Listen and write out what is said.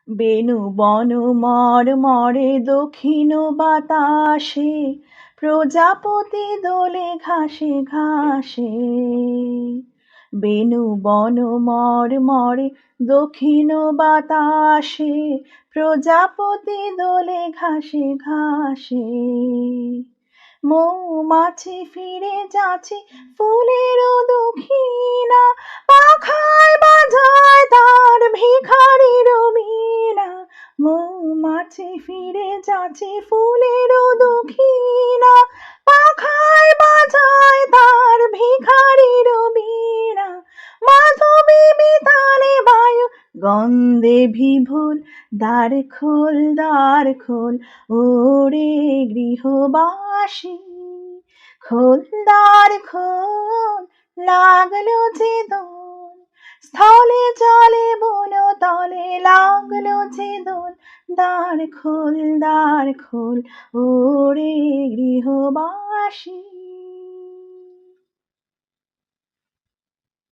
বেনু বন মর্মরে দক্ষিণ বাতাসে, প্রজাপতি দোলে ঘাসে ঘাসে। বেনু বন মর্মরে দক্ষিণ বাতাসে, প্রজাপতি দোলে ঘাসে ঘাসে। মৌমাছি ফিরে যাচ্ছে ফুলের দক্ষিণা, পাখায় বাজায় তার ভিখারির বীণা। মৌমাছি ফিরে যাচ্ছে ফুলের দক্ষিণা, পাখায় বাজায় তার ভিখারির বীণা। মাধবী বিতানে বায়ু গন্ধে বিভোর, দ্বার খোল ওরে গৃহবাসী। খোল দ্বার খোল, লাগলো যে দোল, স্থলে জলে বন তলে লাগলো যে দোল। দ্বার খোল ওরে গৃহবাসী।